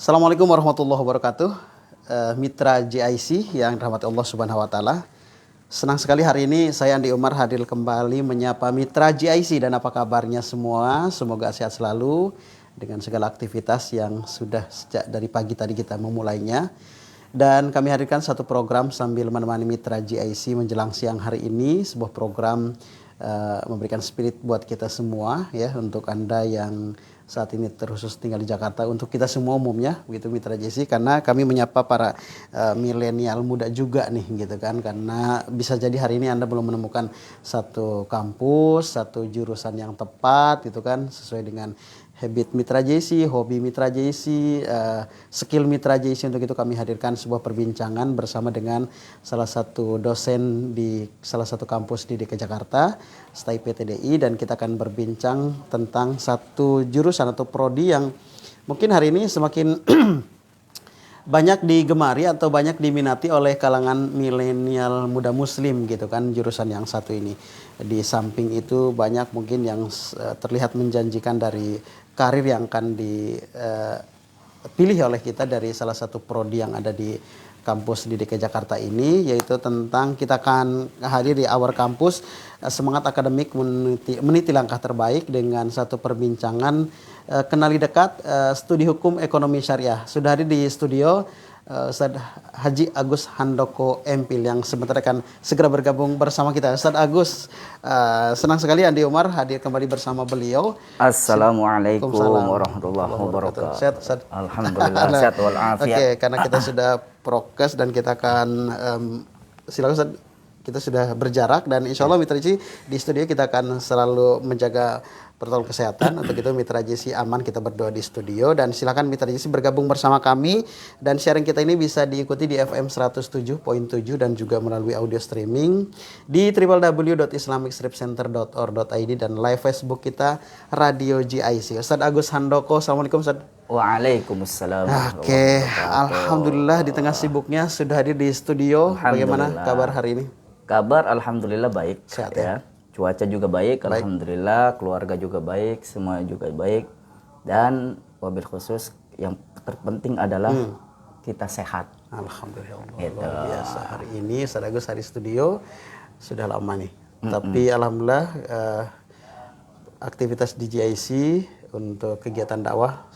Assalamualaikum warahmatullahi wabarakatuh. Mitra GIC yang dirahmati Allah Subhanahu wa taala. Senang sekali hari ini saya Andi Umar hadir kembali menyapa Mitra GIC, dan apa kabarnya semua? Semoga sehat selalu dengan segala aktivitas yang sudah sejak dari pagi tadi kita memulainya. Dan kami hadirkan satu program sambil menemani Mitra GIC menjelang siang hari ini, sebuah program memberikan spirit buat kita semua ya, untuk Anda yang saat ini terkhusus tinggal di Jakarta, untuk kita semua umumnya begitu Mitra GIC, karena kami menyapa para milenial muda juga nih gitu kan, karena bisa jadi hari ini Anda belum menemukan satu kampus, satu jurusan yang tepat gitu kan, sesuai dengan habit Mitra GIC, hobi Mitra GIC, skill Mitra GIC. Untuk itu kami hadirkan sebuah perbincangan bersama dengan salah satu dosen di salah satu kampus di DKI Jakarta, STAI PTDI, dan kita akan berbincang tentang satu jurusan atau prodi yang mungkin hari ini semakin banyak digemari atau banyak diminati oleh kalangan milenial muda muslim gitu kan, jurusan yang satu ini. Di samping itu banyak mungkin yang terlihat menjanjikan dari karir yang akan dipilih oleh kita dari salah satu prodi yang ada di kampus di DKI Jakarta ini, yaitu tentang kita akan hadir di Our Campus, semangat akademik meniti langkah terbaik, dengan satu perbincangan kenali dekat studi hukum ekonomi syariah. Sudah hadir di studio Ustadz Haji Agus Handoko MPhil yang sebentar akan segera bergabung bersama kita. Ustadz Agus, senang sekali Andi Umar hadir kembali bersama beliau. Assalamualaikum warahmatullahi wabarakatuh. Sehat, Ustadz? Alhamdulillah sehat walafiat. Oke, karena kita sudah prokes dan kita akan silakan Ustadz, kita sudah berjarak, dan insya Allah Mitra GIC di studio kita akan selalu menjaga protokol kesehatan. Untuk itu Mitra GIC aman, kita berdoa di studio, dan silakan Mitra GIC bergabung bersama kami, dan sharing kita ini bisa diikuti di FM 107.7 dan juga melalui audio streaming di www.islamicstripcenter.or.id dan live Facebook kita Radio GIC. Ustadz Agus Handoko, Assalamualaikum Ustadz. Waalaikumsalam. Oke, alhamdulillah di tengah sibuknya sudah hadir di studio. Bagaimana kabar hari ini? Kabar alhamdulillah baik. Sehat ya? Cuaca juga baik, alhamdulillah. Keluarga juga baik, semua juga baik. Dan wabil khusus yang terpenting adalah kita sehat. Alhamdulillah, gitu. Luar biasa. Hari ini Ustadz Agus hari studio sudah lama nih. Tapi alhamdulillah aktivitas di GIC untuk kegiatan dakwah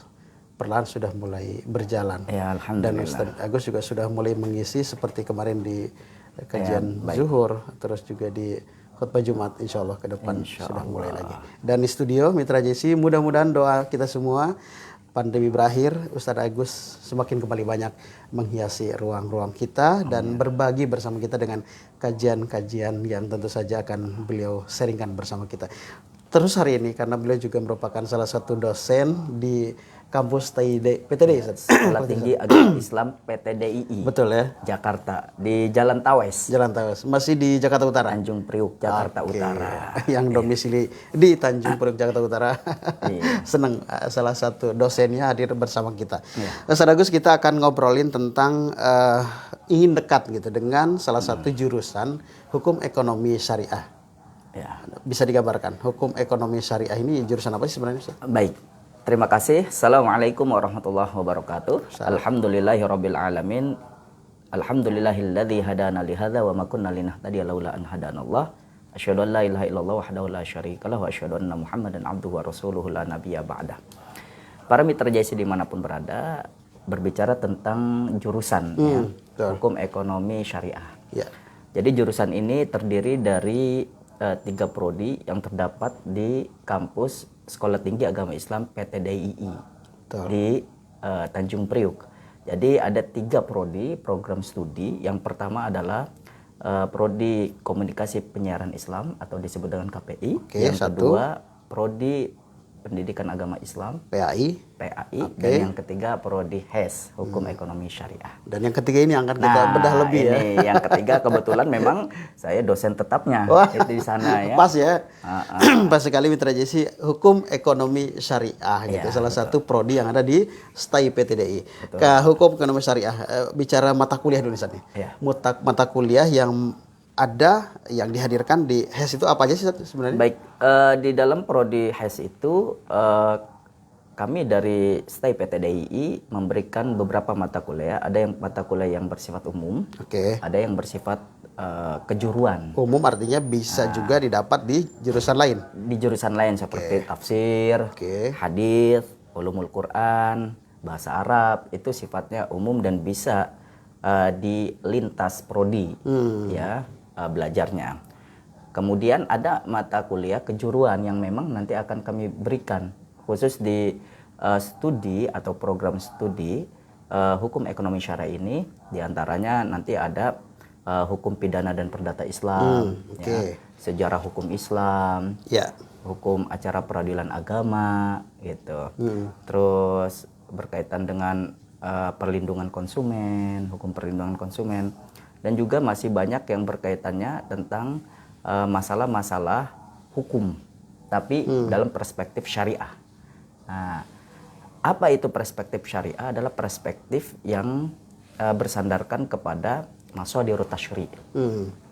perlahan sudah mulai berjalan. Ya, alhamdulillah. Dan Ustadz Agus juga sudah mulai mengisi seperti kemarin di kajian zuhur, terus juga di khutbah Jumat, insya Allah ke depan sudah mulai lagi. Dan di studio Mitra GIC, mudah-mudahan doa kita semua pandemi berakhir, Ustadz Agus semakin kembali banyak menghiasi ruang-ruang kita dan berbagi bersama kita dengan kajian-kajian yang tentu saja akan beliau sharingkan bersama kita. Terus hari ini karena beliau juga merupakan salah satu dosen di kampus PTDI, Sekolah Tinggi Agama Islam PTDII. Betul ya? Jakarta, di Jalan Tawes. Jalan Tawes, masih di Jakarta Utara. Tanjung Priuk, Jakarta Utara. Yang domisili di Tanjung Priuk, Jakarta Utara. Senang salah satu dosennya hadir bersama kita. Ustadz Agus, kita akan ngobrolin tentang ingin dekat gitu dengan salah satu jurusan hukum ekonomi syariah. Ya. Bisa digambarkan hukum ekonomi syariah ini jurusan apa sih sebenarnya, Ustadz? Baik. Terima kasih. Assalamualaikum warahmatullahi wabarakatuh. Alhamdulillahirabbil alamin. Alhamdulillahilladzi hadana li hadza wa ma kunna linahtadiya laula an hadanallah. Asyhadu an la ilaha illallah wahdahu la syarika lahu wa asyhadu anna Muhammadan abduhu wa rasuluhu la nabiyya ba'dah. Para Mitra GIC dimanapun berada, berbicara tentang jurusan hukum ekonomi syariah. Ya. Jadi jurusan ini terdiri dari 3 prodi yang terdapat di kampus Sekolah Tinggi Agama Islam PTDII di Tanjung Priuk. Jadi ada 3 prodi program studi. Yang pertama adalah prodi Komunikasi Penyiaran Islam atau disebut dengan KPI. Yang kedua prodi Pendidikan Agama Islam PAI. Dan yang ketiga prodi HES, Hukum Ekonomi Syariah. Dan yang ketiga ini akan kita bedah lebih ya. Yang ketiga kebetulan memang saya dosen tetapnya itu di sana ya. Pas ya. Pas sekali Mitra GIC Hukum Ekonomi Syariah gitu. Salah satu prodi yang ada di STAI PTDI. Ke Hukum Ekonomi Syariah, bicara mata kuliah dulu nih. Mata kuliah yang ada yang dihadirkan di HES itu apa aja sih sebenarnya? Baik, di dalam prodi HES itu kami dari STAI PT DII memberikan beberapa mata kuliah. Ada yang mata kuliah yang bersifat umum, ada yang bersifat kejuruan. Umum artinya bisa juga didapat di jurusan lain. Di jurusan lain seperti tafsir, hadis, ulumul Quran, bahasa Arab, itu sifatnya umum dan bisa di lintas prodi ya belajarnya. Kemudian ada mata kuliah kejuruan yang memang nanti akan kami berikan khusus di studi atau program studi hukum ekonomi syar'i ini, diantaranya nanti ada hukum pidana dan perdata Islam, ya, sejarah hukum Islam, hukum acara peradilan agama, gitu. Terus berkaitan dengan perlindungan konsumen, hukum perlindungan konsumen, dan juga masih banyak yang berkaitannya tentang masalah-masalah hukum, tapi dalam perspektif syariah. Nah, apa itu perspektif syariah? Adalah perspektif yang bersandarkan kepada masadirut tasyri'.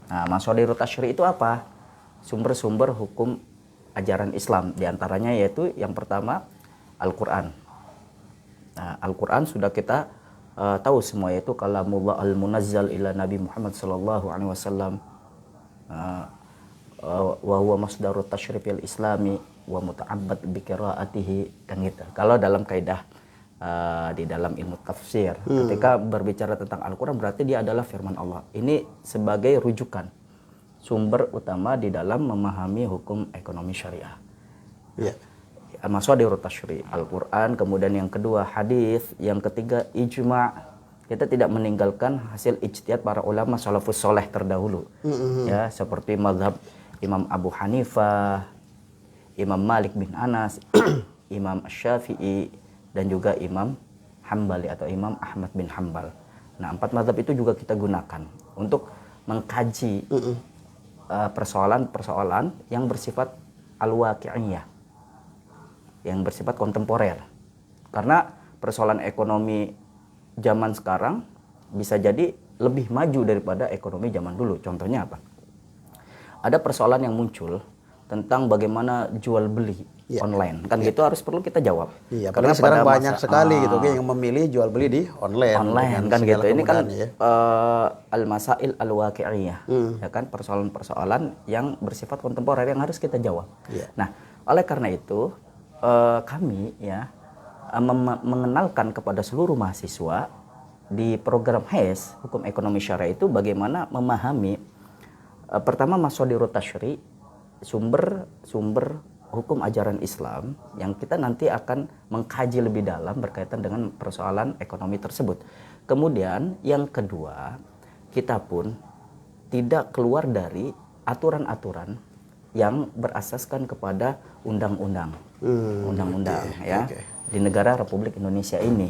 Nah, masadirut tasyri' itu apa? Sumber-sumber hukum ajaran Islam. Di antaranya yaitu yang pertama Al-Quran. Nah, Al-Quran sudah kita tahu semua, yaitu kalamullah al-munazzal ila Nabi Muhammad sallallahu alaihi wasallam. Wa huwa masdarut tasyrifil islami wa muta'abbad bi qiraatihi, kan gitu. Kalau dalam kaidah di dalam ilmu tafsir, ketika berbicara tentang Al-Qur'an berarti dia adalah firman Allah. Ini sebagai rujukan sumber utama di dalam memahami hukum ekonomi syariah. Masadirut tasyri', Al-Qur'an, kemudian yang kedua hadis, yang ketiga ijma'. Kita tidak meninggalkan hasil ijtihad para ulama salafus soleh terdahulu. Ya, seperti mazhab Imam Abu Hanifah, Imam Malik bin Anas, Imam Syafi'i, dan juga Imam Hambali atau Imam Ahmad bin Hambal. Nah, 4 mazhab itu juga kita gunakan untuk mengkaji persoalan-persoalan yang bersifat al-waqi'iyah, yang bersifat kontemporer. Karena persoalan ekonomi zaman sekarang bisa jadi lebih maju daripada ekonomi zaman dulu. Contohnya apa? Ada persoalan yang muncul tentang bagaimana jual beli online, kan gitu harus perlu kita jawab. Karena sekarang banyak sekali gitu yang memilih jual beli di online kan gitu. Ini kan al-masail al-waqi'iyah, ya kan, persoalan-persoalan yang bersifat kontemporer yang harus kita jawab. Nah, oleh karena itu kami ya mengenalkan kepada seluruh mahasiswa di program HES Hukum Ekonomi Syariah itu bagaimana memahami pertama masadirut tasyri', sumber hukum ajaran Islam yang kita nanti akan mengkaji lebih dalam berkaitan dengan persoalan ekonomi tersebut. Kemudian yang kedua, kita pun tidak keluar dari aturan-aturan yang berasaskan kepada undang-undang, di negara Republik Indonesia ini.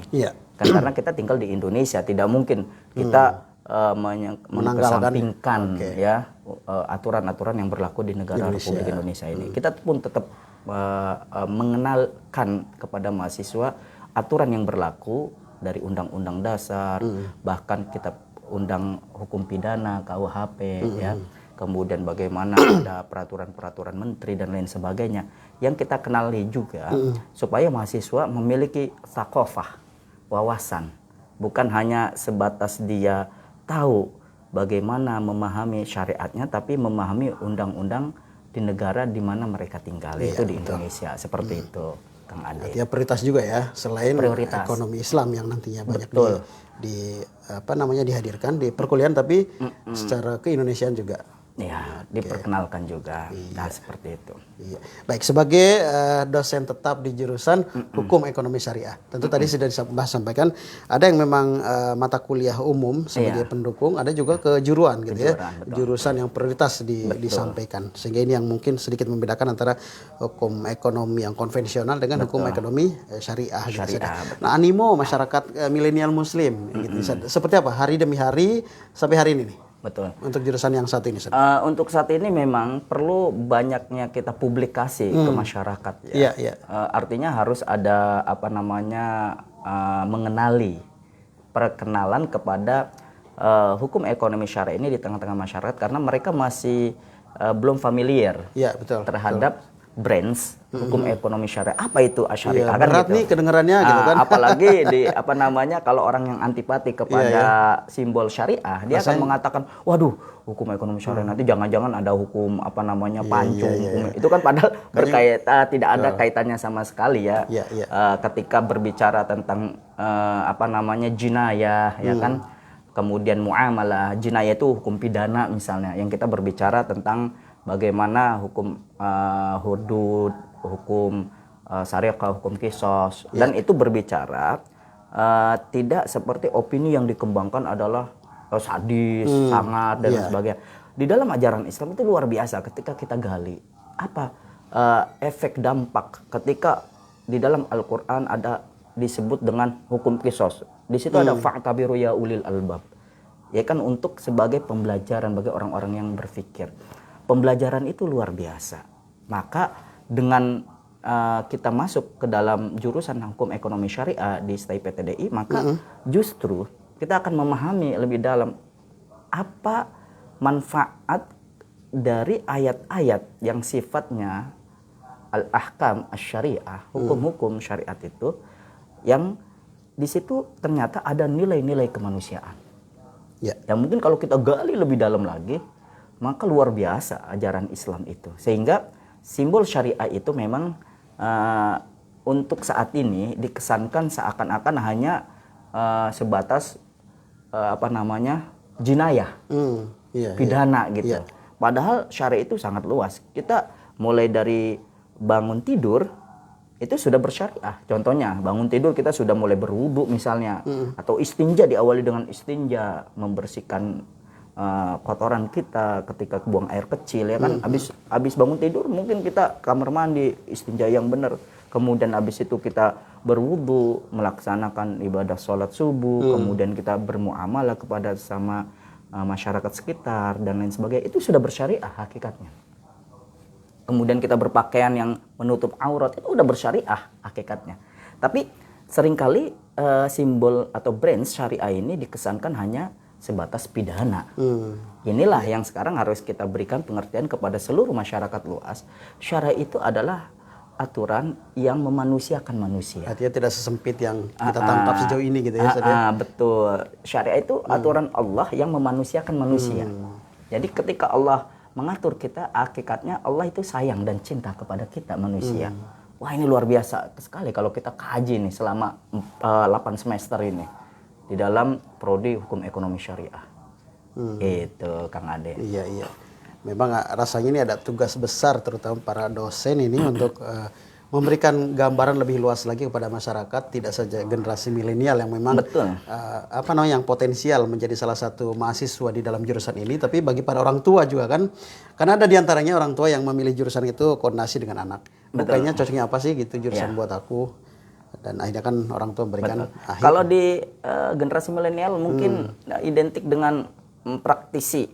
Kan karena kita tinggal di Indonesia, tidak mungkin kita mengesampingkan aturan-aturan yang berlaku di negara Republik Indonesia ini. Kita pun tetap mengenalkan kepada mahasiswa aturan yang berlaku dari Undang-Undang Dasar, bahkan kitab Undang Hukum Pidana KUHP, ya. Kemudian bagaimana ada peraturan-peraturan menteri dan lain sebagainya yang kita kenali juga supaya mahasiswa memiliki thaqafah, wawasan, bukan hanya sebatas dia tahu bagaimana memahami syariatnya, tapi memahami undang-undang di negara di mana mereka tinggal, yaitu di Indonesia. Seperti itu, Kang Ade. Artinya prioritas juga ya, selain ekonomi Islam yang nantinya banyak dihadirkan di perkuliahan, tapi secara keindonesiaan juga. Ya, diperkenalkan juga. Nah, seperti itu. Baik, sebagai dosen tetap di jurusan Hukum Ekonomi Syariah, tentu tadi sudah disampaikan ada yang memang mata kuliah umum sebagai pendukung, ada juga kejuruan gitu ya, jurusan yang prioritas disampaikan. Sehingga ini yang mungkin sedikit membedakan antara hukum ekonomi yang konvensional dengan hukum ekonomi syariah. Gitu. Nah, animo masyarakat milenial Muslim, gitu. Seperti apa hari demi hari sampai hari ini nih? Betul. Untuk jurusan yang saat ini, untuk saat ini memang perlu banyaknya kita publikasi ke masyarakat ya. Artinya harus ada mengenali, perkenalan kepada hukum ekonomi syariah ini di tengah-tengah masyarakat, karena mereka masih belum familiar terhadap brands hukum ekonomi syariah. Apa itu asyariah? Iya, Kan berat gitu. nih kedengarannya gitu kan. Apalagi di kalau orang yang antipati kepada simbol syariah, dia akan mengatakan, waduh, hukum ekonomi syariah nanti jangan-jangan ada hukum pancung. Hukum. Itu kan padahal berkaitan, tidak ada kaitannya sama sekali ya. Ketika berbicara tentang jinayah, ya kan. Kemudian muamalah, jinayah itu hukum pidana misalnya, yang kita berbicara tentang bagaimana hukum hudud, hukum syariah, hukum kisos, dan itu berbicara tidak seperti opini yang dikembangkan adalah sadis, sangat dan sebagainya. Di dalam ajaran Islam itu luar biasa ketika kita gali apa efek dampak ketika di dalam Al-Quran ada disebut dengan hukum kisos. Di situ ada fa'tabiru ya ulil albab. Ya kan, untuk sebagai pembelajaran bagi orang-orang yang berpikir. Pembelajaran itu luar biasa. Maka dengan kita masuk ke dalam jurusan hukum ekonomi syariah di STAI PTDI, maka justru kita akan memahami lebih dalam apa manfaat dari ayat-ayat yang sifatnya al-ahkam asy-syariah, hukum-hukum syariat itu, yang di situ ternyata ada nilai-nilai kemanusiaan. Yang mungkin kalau kita gali lebih dalam lagi, maka luar biasa ajaran Islam itu. Sehingga simbol syariah itu memang untuk saat ini dikesankan seakan-akan hanya sebatas jinayah, pidana gitu. Padahal syariah itu sangat luas. Kita mulai dari bangun tidur itu sudah bersyariah. Contohnya bangun tidur kita sudah mulai berwudu misalnya, atau istinja, diawali dengan istinja, membersihkan kotoran kita ketika buang air kecil, ya kan. Habis bangun tidur mungkin kita kamar mandi, istinja yang benar. Kemudian habis itu kita berwudu, melaksanakan ibadah sholat subuh, kemudian kita bermuamalah kepada sama masyarakat sekitar dan lain sebagainya. Itu sudah bersyariah hakikatnya. Kemudian kita berpakaian yang menutup aurat, itu udah bersyariah hakikatnya. Tapi seringkali simbol atau brand syariah ini dikesankan hanya sebatas pidana. Inilah yang sekarang harus kita berikan pengertian kepada seluruh masyarakat luas. Syariah itu adalah aturan yang memanusiakan manusia. Artinya tidak sesempit yang kita tangkap sejauh ini gitu ya. Betul. Syariah itu aturan Allah yang memanusiakan manusia. Jadi ketika Allah mengatur kita, hakikatnya Allah itu sayang dan cinta kepada kita manusia. Wah, ini luar biasa sekali kalau kita kaji nih selama 8 semester ini di dalam prodi hukum ekonomi syariah. Itu Kang Ade. Iya. Memang rasanya ini ada tugas besar terutama para dosen ini untuk memberikan gambaran lebih luas lagi kepada masyarakat, tidak saja generasi milenial yang memang yang potensial menjadi salah satu mahasiswa di dalam jurusan ini, tapi bagi para orang tua juga kan, karena ada diantaranya orang tua yang memilih jurusan itu koordinasi dengan anak. Kayaknya cocoknya apa sih gitu jurusan buat aku, dan akhirnya kan orang tua memberikan. Kalau di generasi milenial mungkin identik dengan praktisi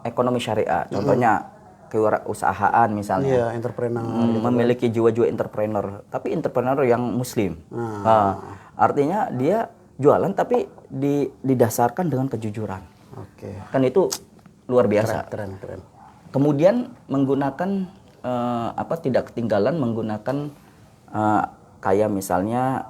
ekonomi syariah, contohnya kewirausahaan misalnya, entrepreneur, memiliki jiwa-jiwa entrepreneur, tapi entrepreneur yang muslim. Artinya dia jualan tapi didasarkan dengan kejujuran. Kan itu luar biasa. Keren. Kemudian menggunakan tidak ketinggalan menggunakan kayak misalnya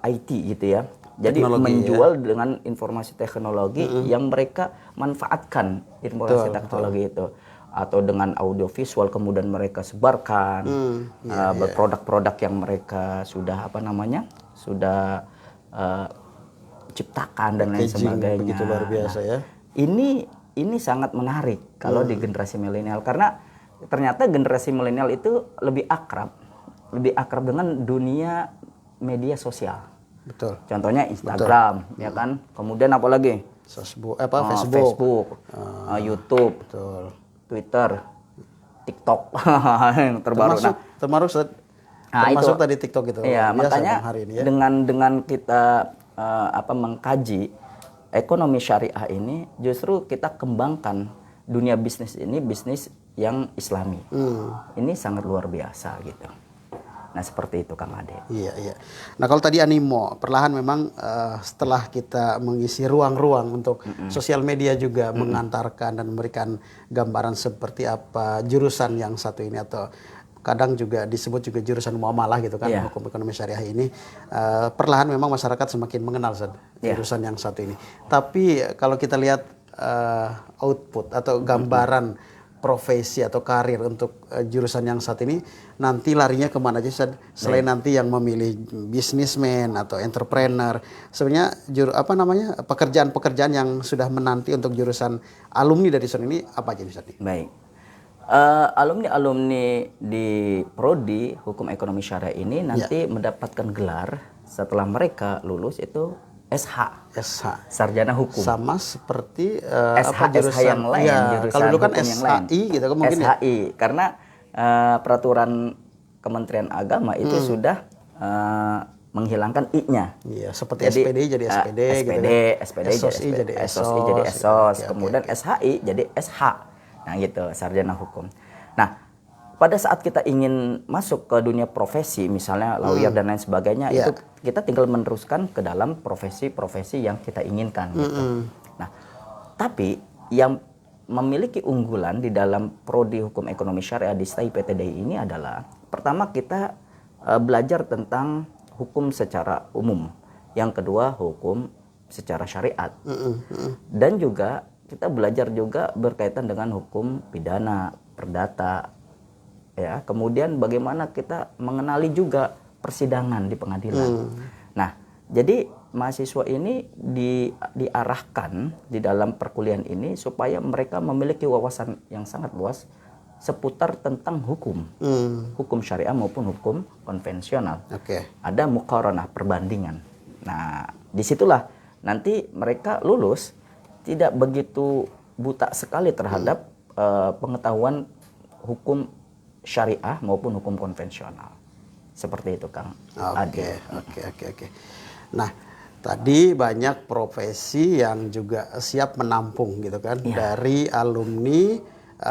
IT gitu ya. Jadi teknologi, menjual dengan informasi teknologi yang mereka manfaatkan informasi teknologi itu, atau dengan audiovisual kemudian mereka sebarkan produk-produk yang mereka sudah sudah ciptakan dan lain sebagainya. Begitu luar biasa ya. Ini sangat menarik kalau di generasi milenial, karena ternyata generasi milenial itu lebih akrab dengan dunia media sosial. Betul. Contohnya Instagram, ya kan. Kemudian apa lagi? Facebook, YouTube, Twitter, TikTok, yang terbaru. Termasuk tadi TikTok gitu. Iya, makanya hari ini, ya. Dengan kita mengkaji ekonomi syariah ini, justru kita kembangkan dunia bisnis ini, bisnis yang Islami. Ini sangat luar biasa gitu. Nah seperti itu Kang Ade. Iya, iya. Nah kalau tadi animo, perlahan memang setelah kita mengisi ruang-ruang untuk sosial media juga mengantarkan dan memberikan gambaran seperti apa jurusan yang satu ini, atau kadang juga disebut juga jurusan muamalah gitu kan, Iya. hukum ekonomi syariah ini, perlahan memang masyarakat semakin mengenal jurusan yang satu ini. Tapi kalau kita lihat output atau gambaran profesi atau karir untuk jurusan yang saat ini, nanti larinya kemana aja Ustaz? Selain nanti yang memilih bisnismen atau entrepreneur, sebenarnya pekerjaan-pekerjaan yang sudah menanti untuk jurusan alumni dari jurusan ini apa aja Ustaz? Baik. Alumni di Prodi Hukum Ekonomi Syariah ini nanti mendapatkan gelar setelah mereka lulus itu SH. Sarjana Hukum. Sama seperti SH yang lain, jurusan kalau dulu kan hukum yang lain. SHI gitu kan mungkin SHI, karena peraturan Kementerian Agama itu sudah menghilangkan I-nya. Iya, seperti SPD jadi SPD, gitu kan. SPD SOSI jadi SOSI jadi SOS, Oke, kemudian SHI jadi SH. Nah gitu, sarjana hukum. Nah, pada saat kita ingin masuk ke dunia profesi, misalnya lawyer dan lain sebagainya, itu kita tinggal meneruskan ke dalam profesi-profesi yang kita inginkan. Gitu. Nah, tapi yang memiliki unggulan di dalam Prodi Hukum Ekonomi Syariah di STAI PTDI ini adalah, pertama kita belajar tentang hukum secara umum, yang kedua hukum secara syariat, dan juga kita belajar juga berkaitan dengan hukum pidana, perdata. Ya, kemudian bagaimana kita mengenali juga persidangan di pengadilan. Nah, jadi mahasiswa ini diarahkan di dalam perkuliahan ini supaya mereka memiliki wawasan yang sangat luas seputar tentang hukum, hukum syariah maupun hukum konvensional. Ada muqaranah, perbandingan. Nah, disitulah nanti mereka lulus tidak begitu buta sekali terhadap pengetahuan hukum syariah maupun hukum konvensional. Seperti itu Kang Adi. Oke. Nah, tadi banyak profesi yang juga siap menampung gitu kan dari alumni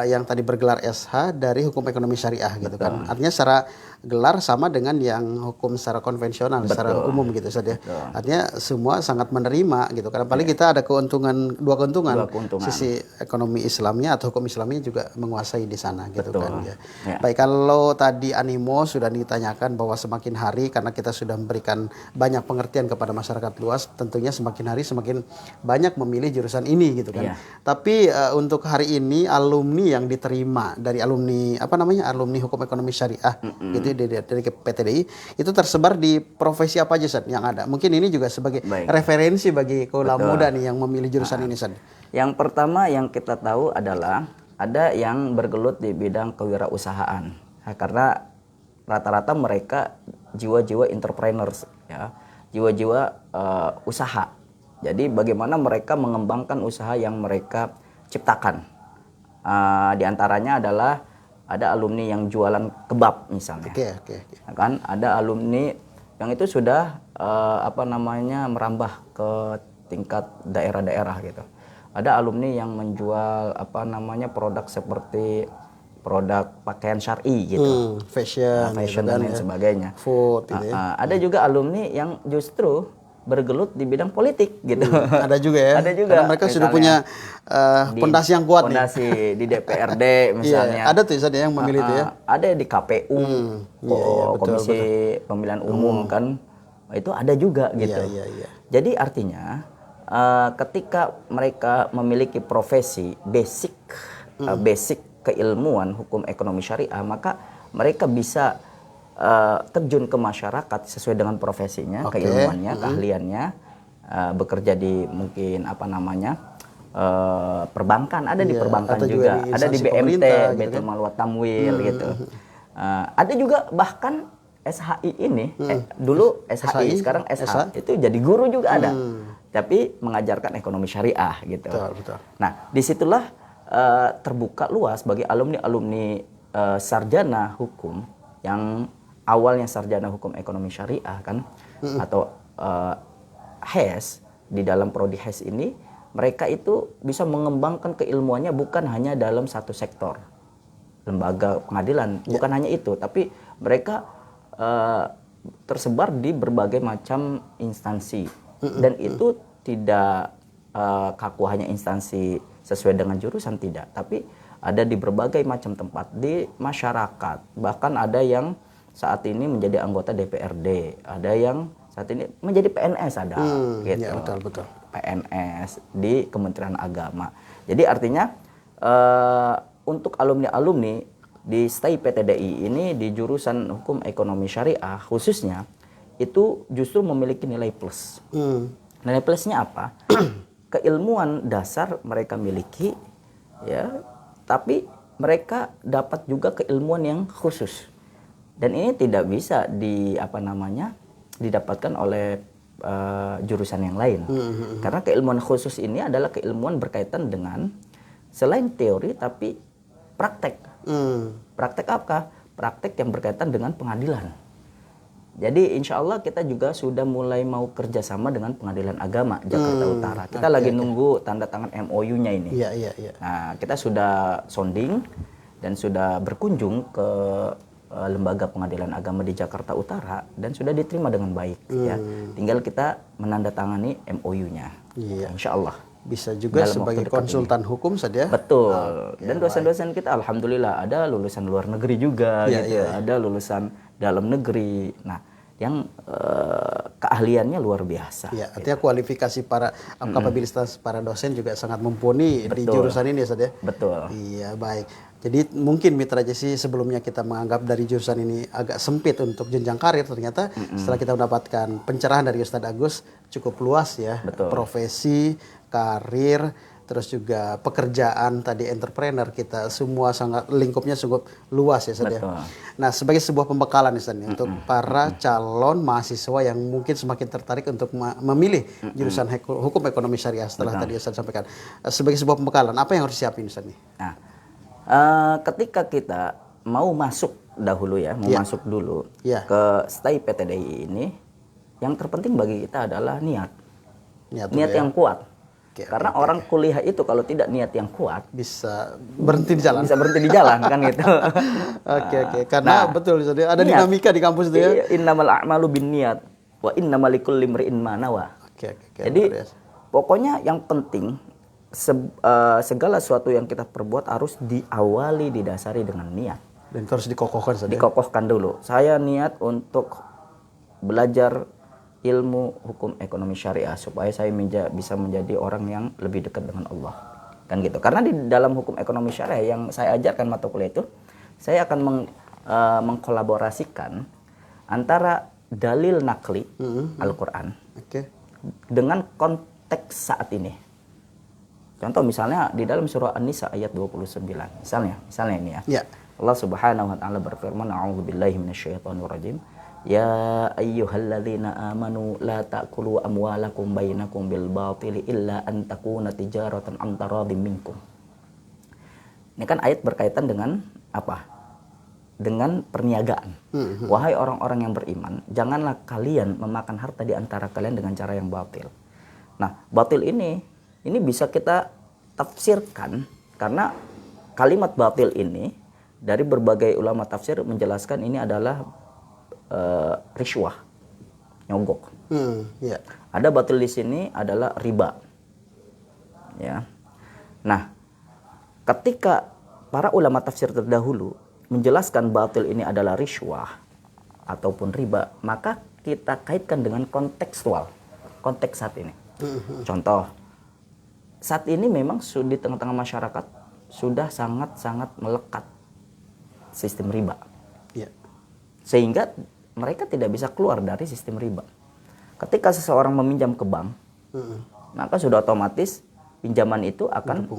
yang tadi bergelar SH dari hukum ekonomi syariah gitu kan. Artinya secara gelar sama dengan yang hukum secara konvensional, secara umum gitu saja. Artinya semua sangat menerima gitu. Karena paling kita ada dua keuntungan. Sisi ekonomi Islamnya atau hukum Islamnya juga menguasai di sana gitu kan. Ya. Baik, kalau tadi animo sudah ditanyakan bahwa semakin hari karena kita sudah memberikan banyak pengertian kepada masyarakat luas, tentunya semakin hari semakin banyak memilih jurusan ini gitu kan. Tapi untuk hari ini alumni yang diterima dari alumni alumni hukum ekonomi syariah gitu dari PTDI itu tersebar di profesi apa aja San yang ada? Mungkin ini juga sebagai referensi bagi kaula muda nih yang memilih jurusan ini San. Yang pertama yang kita tahu adalah ada yang bergelut di bidang kewirausahaan. Nah, karena rata-rata mereka jiwa-jiwa entrepreneurs ya, jiwa-jiwa usaha. Jadi bagaimana mereka mengembangkan usaha yang mereka ciptakan. Di antaranya adalah ada alumni yang jualan kebab misalnya, kan ada alumni yang itu sudah merambah ke tingkat daerah-daerah gitu. Ada alumni yang menjual produk seperti produk pakaian syar'i gitu, fashion gitu dan lain sebagainya, food gitu ya. Ada juga alumni yang justru bergelut di bidang politik gitu. Ada juga ya. Ada juga. Karena mereka sudah punya pondasi yang kuat nih. Di DPRD misalnya. Ada tuh yang memilih itu ya. Ada di KPU, Komisi Pemilihan Umum kan. Itu ada juga gitu. Jadi artinya ketika mereka memiliki profesi basic keilmuan hukum ekonomi syariah, maka mereka bisa terjun ke masyarakat sesuai dengan profesinya, keilmuannya, keahliannya, bekerja di mungkin perbankan, ada di perbankan juga, ada di BMT, Baitul Mal wa Tamwil gitu. Ada juga bahkan SHI ini, dulu SHI, sekarang SH, itu jadi guru juga ada, tapi mengajarkan ekonomi syariah gitu. Betul. Nah, disitulah terbuka luas bagi alumni-alumni sarjana hukum yang awalnya sarjana hukum ekonomi syariah kan, atau HES, di dalam prodi HES ini mereka itu bisa mengembangkan keilmuannya bukan hanya dalam satu sektor lembaga pengadilan, bukan hanya itu, tapi mereka eh, tersebar di berbagai macam instansi dan itu tidak kaku hanya instansi sesuai dengan jurusan, tidak, tapi ada di berbagai macam tempat di masyarakat. Bahkan ada yang saat ini menjadi anggota DPRD, ada yang saat ini menjadi PNS, ada gitu. Ya, betul. PNS di Kementerian Agama. Jadi artinya untuk alumni-alumni di STAI PTDI ini di jurusan Hukum Ekonomi Syariah khususnya itu justru memiliki nilai plus. Nilai plusnya apa? Keilmuan dasar mereka miliki, ya, tapi mereka dapat juga keilmuan yang khusus. Dan ini tidak bisa didapatkan oleh jurusan yang lain. Karena keilmuan khusus ini adalah keilmuan berkaitan dengan selain teori tapi praktek. Praktek apa? Praktek yang berkaitan dengan pengadilan. Jadi insya Allah kita juga sudah mulai mau kerjasama dengan Pengadilan Agama Jakarta Utara. Kita lagi nunggu tanda tangan MOU-nya ini. Iya. Nah, kita sudah sounding dan sudah berkunjung ke lembaga Pengadilan Agama di Jakarta Utara dan sudah diterima dengan baik. Ya, tinggal kita menandatangani MOU-nya. Iya. Insya Allah. Bisa juga sebagai konsultan hukum saja. Betul. Dan dosen-dosen kita alhamdulillah ada lulusan luar negeri juga gitu. Ada lulusan dalam negeri. Nah, yang keahliannya luar biasa. Ya, artinya kualifikasi para kapabilitas para dosen juga sangat mumpuni di jurusan ini saja. Betul. Iya, baik. Jadi mungkin Mitra JC sebelumnya kita menganggap dari jurusan ini agak sempit untuk jenjang karir, ternyata setelah kita mendapatkan pencerahan dari Ustadz Agus cukup luas ya. Betul. Profesi, karir, terus juga pekerjaan tadi, entrepreneur kita, semua sangat lingkupnya cukup luas ya Ustadz ya. Nah, sebagai sebuah pembekalan Ustadz untuk para calon mahasiswa yang mungkin semakin tertarik untuk memilih jurusan hukum ekonomi syariah setelah tadi Ustadz sampaikan. Sebagai sebuah pembekalan, apa yang harus disiapin Ustadz nih? Nah, ketika kita mau masuk dahulu ya, masuk dulu ke STAI PTDI ini, yang terpenting bagi kita adalah niat yang kuat. Karena orang kuliah itu kalau tidak niat yang kuat bisa berhenti di jalan. Bisa berhenti di jalan kan gitu. Oke. Karena betul ada dinamika di kampus itu ya. Innamal a'malu binniyat wa innamal likulli imri'in ma nawa. Jadi pokoknya yang penting segala sesuatu yang kita perbuat harus diawali, didasari dengan niat. Dan itu harus dikokohkan saja. Dikokohkan dulu. Saya niat untuk belajar ilmu hukum ekonomi syariah supaya saya bisa menjadi orang yang lebih dekat dengan Allah. Kan gitu. Karena di dalam hukum ekonomi syariah yang saya ajarkan mata kuliah itu, saya akan mengkolaborasikan antara dalil nakli Al-Qur'an dengan konteks saat ini. Contoh misalnya di dalam surah An-Nisa ayat 29. Misalnya ini ya. Allah Subhanahu wa taala berfirman, "A'udzubillahi minasyaitonir rajim. Ya ayyuhalladzina amanu la ta'kulu amwalakum bainakum bil batili illa an takuna tijaratan an taradhim minkum." Ini kan ayat berkaitan dengan apa? Dengan perniagaan. Wahai orang-orang yang beriman, janganlah kalian memakan harta di antara kalian dengan cara yang batil. Nah, batil ini bisa kita tafsirkan karena kalimat batil ini dari berbagai ulama tafsir menjelaskan ini adalah riswah, nyogok. Ada batil di sini adalah riba. Ya. Nah, ketika para ulama tafsir terdahulu menjelaskan batil ini adalah riswah ataupun riba, maka kita kaitkan dengan kontekstual, konteks saat ini. Contoh, saat ini memang di tengah-tengah masyarakat sudah sangat-sangat melekat sistem riba. Sehingga mereka tidak bisa keluar dari sistem riba. Ketika seseorang meminjam ke bank, maka sudah otomatis pinjaman itu akan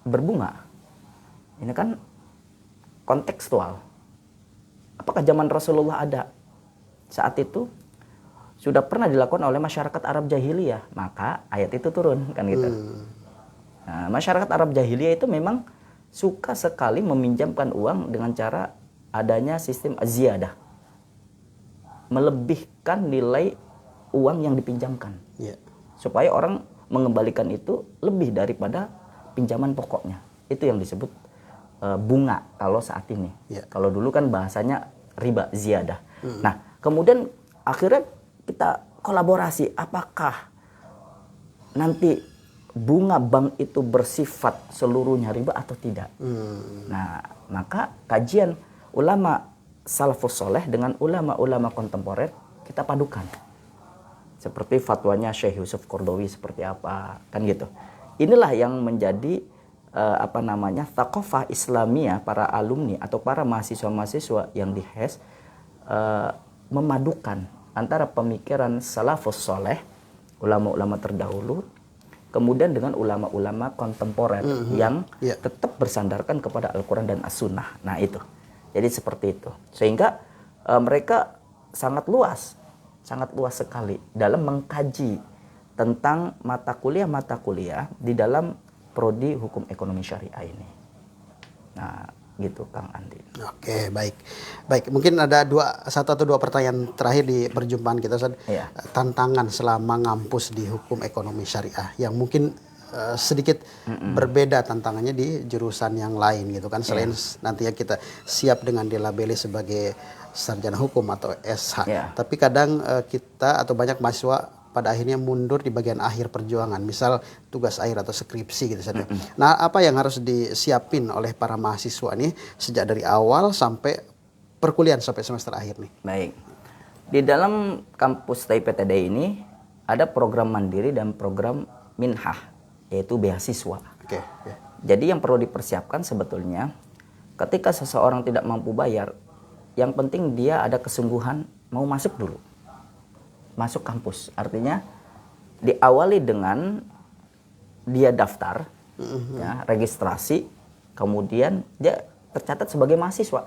berbunga. Ini kan kontekstual. Apakah zaman Rasulullah ada? Saat itu sudah pernah dilakukan oleh masyarakat Arab jahiliyah, maka ayat itu turun kan gitu. Nah, masyarakat Arab jahiliyah itu memang suka sekali meminjamkan uang dengan cara adanya sistem ziyadah, melebihkan nilai uang yang dipinjamkan, supaya orang mengembalikan itu lebih daripada pinjaman pokoknya. Itu yang disebut bunga kalau saat ini. Kalau dulu kan bahasanya riba ziyadah. Nah, kemudian akhirnya kita kolaborasi, apakah nanti bunga bank itu bersifat seluruhnya riba atau tidak. Nah, maka kajian ulama salafus soleh dengan ulama-ulama kontemporer kita padukan. Seperti fatwanya Syekh Yusuf Qaradawi seperti apa, kan gitu. Inilah yang menjadi thaqafah Islamiyah para alumni atau para mahasiswa-mahasiswa yang di HES memadukan antara pemikiran salafus soleh, ulama-ulama terdahulu, kemudian dengan ulama-ulama kontemporer yang tetap bersandarkan kepada Al-Quran dan As-Sunnah. Nah itu, jadi seperti itu. Sehingga mereka sangat luas sekali dalam mengkaji tentang mata kuliah di dalam prodi hukum ekonomi syariah ini. Nah, gitu Kang Andi. Oke, baik. Mungkin ada satu atau dua pertanyaan terakhir di perjumpaan kita, Ustaz. Iya. Tantangan selama ngampus di hukum ekonomi syariah yang mungkin sedikit berbeda tantangannya di jurusan yang lain gitu kan. Selain nantinya kita siap dengan dilabeli sebagai sarjana hukum atau SH. Tapi kadang kita atau banyak mahasiswa pada akhirnya mundur di bagian akhir perjuangan, misal tugas akhir atau skripsi gitu saja. Nah, apa yang harus disiapin oleh para mahasiswa ini sejak dari awal sampai perkuliahan sampai semester akhir nih? Baik. Di dalam kampus TIPTD ini ada program mandiri dan program minhah, yaitu beasiswa. Oke. Jadi yang perlu dipersiapkan sebetulnya ketika seseorang tidak mampu bayar, yang penting dia ada kesungguhan mau masuk dulu. Masuk kampus, artinya diawali dengan dia daftar, registrasi, kemudian dia tercatat sebagai mahasiswa.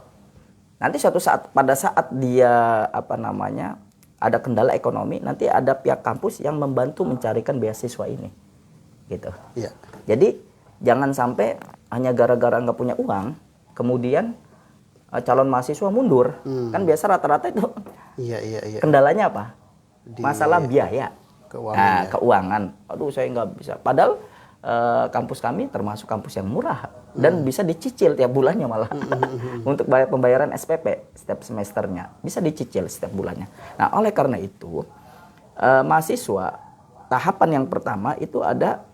Nanti suatu saat pada saat dia ada kendala ekonomi, nanti ada pihak kampus yang membantu mencarikan beasiswa ini, gitu. Iya. Jadi jangan sampai hanya gara-gara nggak punya uang, kemudian calon mahasiswa mundur, kan biasa rata-rata itu. Iya. Kendalanya apa? Masalah biaya, keuangan. Aduh, saya nggak bisa. Padahal kampus kami termasuk kampus yang murah dan bisa dicicil tiap bulannya malah untuk pembayaran SPP setiap semesternya bisa dicicil setiap bulannya. Nah, oleh karena itu mahasiswa tahapan yang pertama itu ada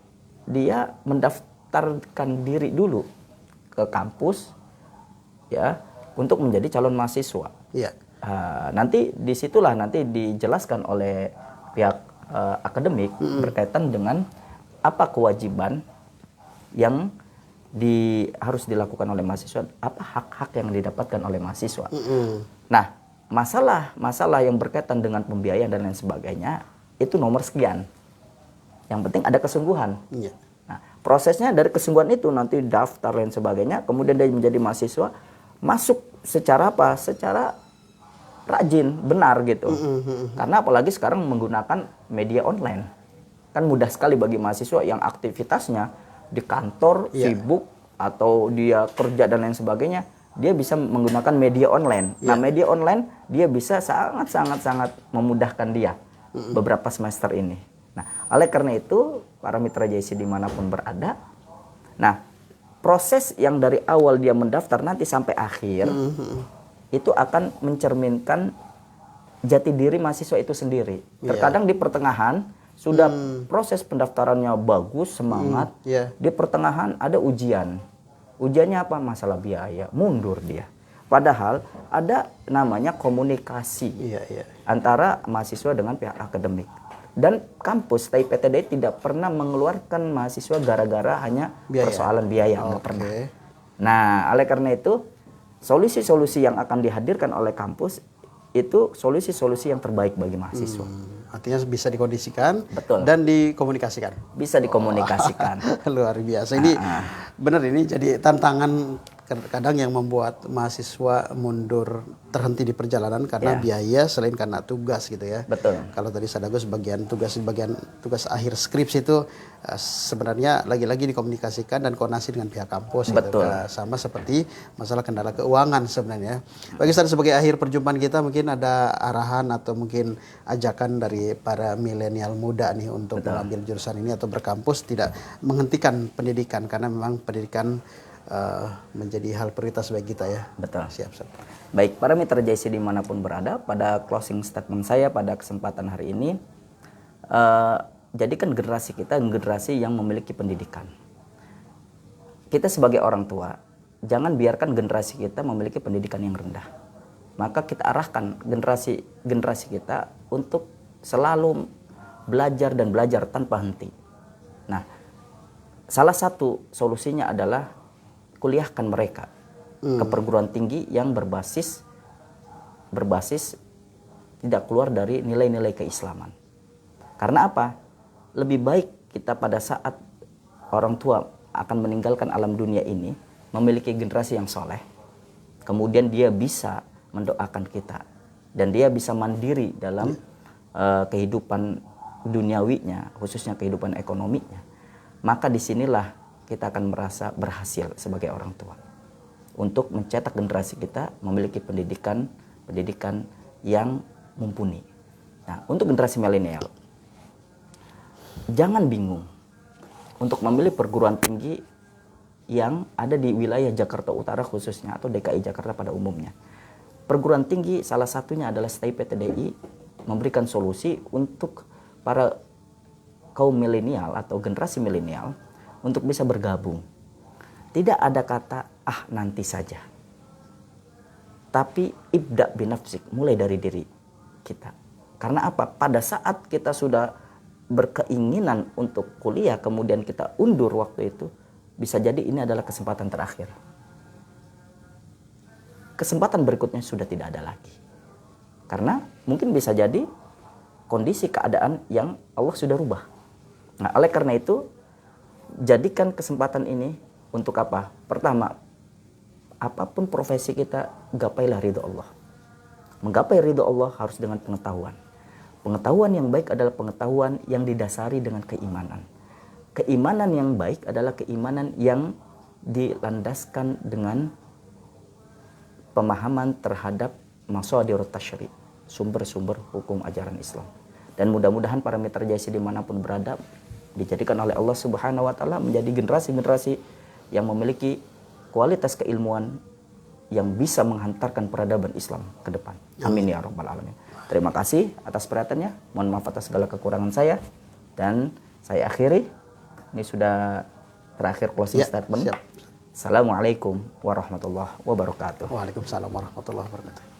dia mendaftarkan diri dulu ke kampus ya untuk menjadi calon mahasiswa. Iya. Nanti disitulah nanti dijelaskan oleh pihak akademik berkaitan dengan apa kewajiban yang harus dilakukan oleh mahasiswa, apa hak-hak yang didapatkan oleh mahasiswa. Nah, masalah yang berkaitan dengan pembiayaan dan lain sebagainya itu nomor sekian. Yang penting ada kesungguhan. Iya. Nah, prosesnya dari kesungguhan itu nanti daftar dan sebagainya, kemudian dia menjadi mahasiswa, masuk secara apa? Secara rajin, benar gitu. Karena apalagi sekarang menggunakan media online. Kan mudah sekali bagi mahasiswa yang aktivitasnya di kantor, sibuk, atau dia kerja dan lain sebagainya, dia bisa menggunakan media online. Nah, media online dia bisa sangat memudahkan dia beberapa semester ini. Nah, oleh karena itu, para mitra JIC dimanapun berada, nah, proses yang dari awal dia mendaftar nanti sampai akhir, itu akan mencerminkan jati diri mahasiswa itu sendiri. Terkadang di pertengahan sudah proses pendaftarannya bagus, semangat. Di pertengahan ada ujian. Ujiannya apa? Masalah biaya, mundur dia. Padahal ada namanya komunikasi antara mahasiswa dengan pihak akademik. Dan kampus TIPTD tidak pernah mengeluarkan mahasiswa gara-gara hanya persoalan biaya. Nggak pernah. Nah, oleh karena itu solusi-solusi yang akan dihadirkan oleh kampus itu solusi-solusi yang terbaik bagi mahasiswa. Artinya bisa dikondisikan. Betul. Dan dikomunikasikan. Bisa dikomunikasikan. Luar biasa. Ini benar, ini jadi tantangan kadang yang membuat mahasiswa mundur, terhenti di perjalanan karena biaya selain karena tugas gitu ya. Betul. Kalau tadi Sadagus bagian tugas akhir skripsi itu sebenarnya lagi-lagi dikomunikasikan dan koordinasi dengan pihak kampus. Betul. Gitu. Sama seperti masalah kendala keuangan sebenarnya. Bagi Ustaz, sebagai akhir perjumpaan kita mungkin ada arahan atau mungkin ajakan dari para milenial muda nih untuk mengambil jurusan ini atau berkampus, tidak menghentikan pendidikan karena memang pendidikan menjadi hal prioritas bagi kita ya. Betul. Siap, Ustaz. Baik, para mitra JIC dimanapun berada, pada closing statement saya pada kesempatan hari ini, jadikan generasi kita generasi yang memiliki pendidikan. Kita sebagai orang tua, jangan biarkan generasi kita memiliki pendidikan yang rendah. Maka kita arahkan generasi kita untuk selalu belajar dan belajar tanpa henti. Nah, salah satu solusinya adalah kuliahkan mereka ke perguruan tinggi yang berbasis tidak keluar dari nilai-nilai keislaman. Karena apa? Lebih baik kita pada saat orang tua akan meninggalkan alam dunia ini memiliki generasi yang soleh, kemudian dia bisa mendoakan kita dan dia bisa mandiri dalam kehidupan duniawinya, khususnya kehidupan ekonominya. Maka disinilah kita akan merasa berhasil sebagai orang tua untuk mencetak generasi kita memiliki pendidikan yang mumpuni. Nah, untuk generasi milenial, jangan bingung untuk memilih perguruan tinggi yang ada di wilayah Jakarta Utara khususnya atau DKI Jakarta pada umumnya. Perguruan tinggi salah satunya adalah STI PTDI memberikan solusi untuk para kaum milenial atau generasi milenial untuk bisa bergabung. Tidak ada kata nanti saja. Tapi ibda binafsik, mulai dari diri kita. Karena apa? Pada saat kita sudah berkeinginan untuk kuliah kemudian kita undur waktu itu, bisa jadi ini adalah kesempatan terakhir. Kesempatan berikutnya sudah tidak ada lagi. Karena mungkin bisa jadi kondisi keadaan yang Allah sudah rubah. Nah, oleh karena itu jadikan kesempatan ini untuk apa? Pertama, apapun profesi kita, gapailah ridho Allah. Menggapai ridho Allah harus dengan pengetahuan. Pengetahuan yang baik adalah pengetahuan yang didasari dengan keimanan. Keimanan yang baik adalah keimanan yang dilandaskan dengan pemahaman terhadap masadirut tasyri', sumber-sumber hukum ajaran Islam. Dan mudah-mudahan para mitra JIC dimanapun berada dijadikan oleh Allah Subhanahu wa Ta'ala menjadi generasi-generasi yang memiliki kualitas keilmuan yang bisa menghantarkan peradaban Islam ke depan. Amin ya rabbal alamin. Terima kasih atas perhatiannya. Mohon maaf atas segala kekurangan saya dan saya akhiri. Ini sudah terakhir closing statement. Siap. Assalamualaikum warahmatullahi wabarakatuh. Waalaikumsalam warahmatullahi wabarakatuh.